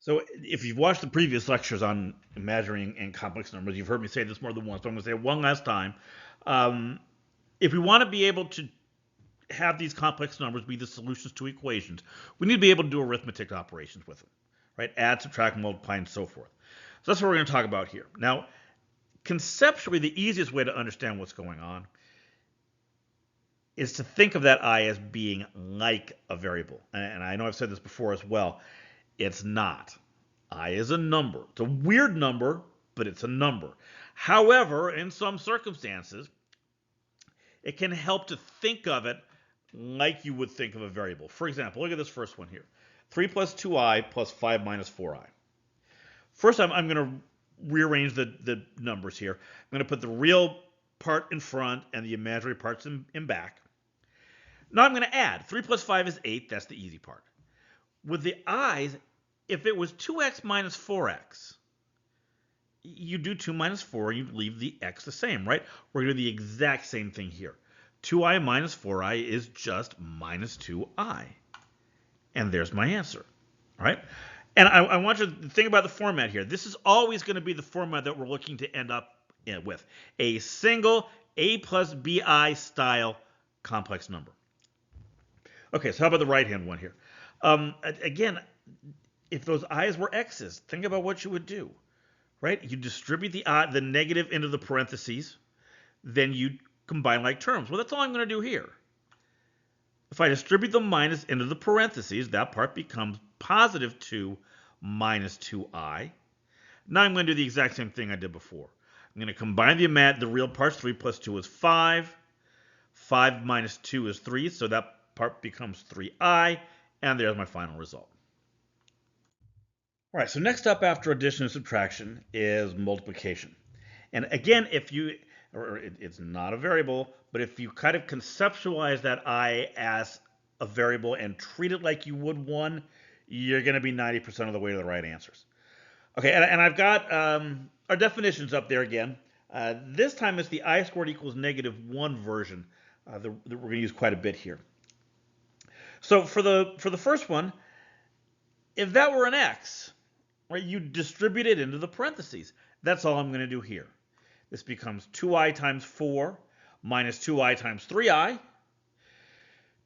So if you've watched the previous lectures on imaginary and complex numbers, you've heard me say this more than once, but I'm going to say it one last time. Um, if we want to be able to have these complex numbers be the solutions to equations, we need to be able to do arithmetic operations with them, right? Add, subtract, multiply, and so forth. So that's what we're going to talk about here. Now, conceptually, the easiest way to understand what's going on is to think of that I as being like a variable. And I know I've said this before as well. It's not. I is a number. It's a weird number, but it's a number. However, in some circumstances, it can help to think of it like you would think of a variable. For example, look at this first one here. 3 plus 2i plus 5 minus 4i. First, I'm going to rearrange the numbers here. I'm going to put the real part in front and the imaginary parts in back. Now I'm going to add. 3 plus 5 is 8. That's the easy part. With the i's, if it was 2x minus 4x, you do 2 minus 4, you leave the x the same, right? We're going to do the exact same thing here. 2i minus 4i is just minus 2i. And there's my answer, all right? And I want you to think about the format here. This is always going to be the format that we're looking to end up with. A single a plus bi style complex number. Okay, so how about the right-hand one here? Again, if those i's were x's, think about what you would do, right? You distribute the negative into the parentheses, then you combine like terms. Well, that's all I'm going to do here. If I distribute the minus into the parentheses, that part becomes positive 2 minus 2i. Now I'm going to do the exact same thing I did before. I'm going to combine the real parts. 3 plus 2 is 5. 5 minus 2 is 3, so that part becomes 3i, and there's my final result. All right, so next up after addition and subtraction is multiplication. And again, it's not a variable, but if you kind of conceptualize that I as a variable and treat it like you would one, you're going to be 90% of the way to the right answers. Okay, and I've got our definitions up there again. This time it's the I squared equals -1 version that we're going to use quite a bit here. So for the first one, if that were an x, right, you distribute it into the parentheses. That's all I'm going to do here. This becomes 2i times 4 minus 2i times 3i.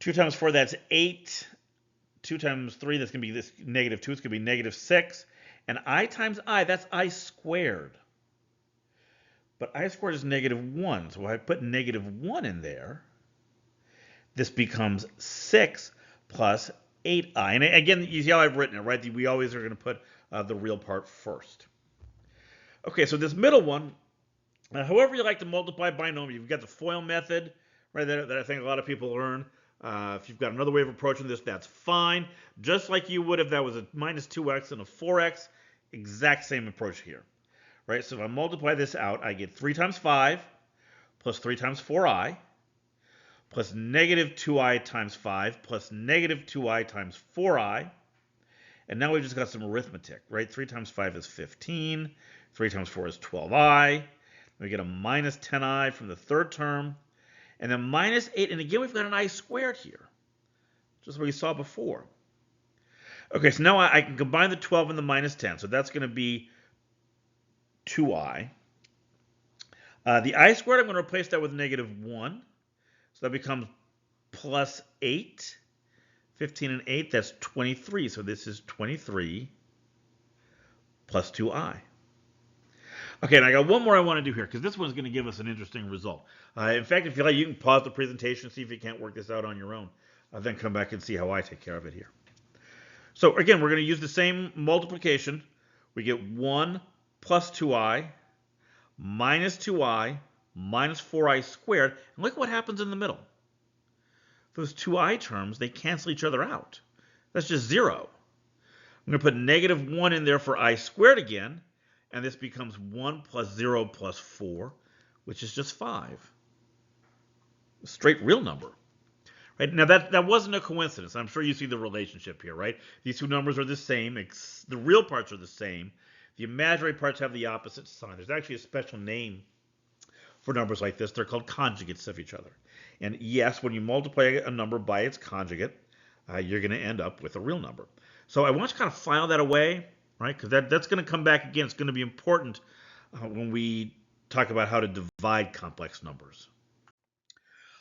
2 times 4, that's 8. 2 times 3, that's going to be this -2. It's going to be -6. And I times I, that's I squared. But I squared is -1. So if I put -1 in there, this becomes 6 plus 8i. And again, you see how I've written it, right? We always are going to put the real part first. Okay, so this middle one, however you like to multiply binomial, you've got the FOIL method, right, that I think a lot of people learn. If you've got another way of approaching this, that's fine. Just like you would if that was a -2x and a 4x, exact same approach here, right? So if I multiply this out, I get 3 times 5 plus 3 times 4i plus -2i times 5 plus -2i times 4i. And now we've just got some arithmetic, right? 3 times 5 is 15. 3 times 4 is 12i. We get a minus 10i from the third term. And then minus 8. And again, we've got an I squared here, just what we saw before. Okay, so now I can combine the 12 and the minus 10. So that's going to be 2i. The I squared, I'm going to replace that with -1. So that becomes plus 8. 15 and 8, that's 23. So this is 23 plus 2i. Okay, and I got one more I want to do here, because this one's going to give us an interesting result. In fact, if you like, you can pause the presentation, see if you can't work this out on your own. Then come back and see how I take care of it here. So again, we're going to use the same multiplication. We get 1 plus 2i minus 2i minus 4i squared. And look what happens in the middle. Those 2i terms, they cancel each other out. That's just 0. I'm going to put -1 in there for I squared again. And this becomes 1 plus 0 plus 4, which is just 5. A straight real number. Right? Now, that wasn't a coincidence. I'm sure you see the relationship here, right? These two numbers are the same. The real parts are the same. The imaginary parts have the opposite sign. There's actually a special name for numbers like this. They're called conjugates of each other. And yes, when you multiply a number by its conjugate, you're going to end up with a real number. So I want you to kind of file that away. right? Because that's going to come back again. It's going to be important when we talk about how to divide complex numbers.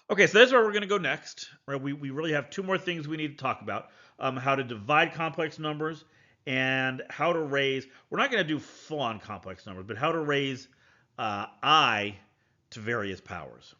Okay, so that's where we're going to go next. Right? We really have two more things we need to talk about: how to divide complex numbers and how to raise. We're not going to do full-on complex numbers, but how to raise I to various powers.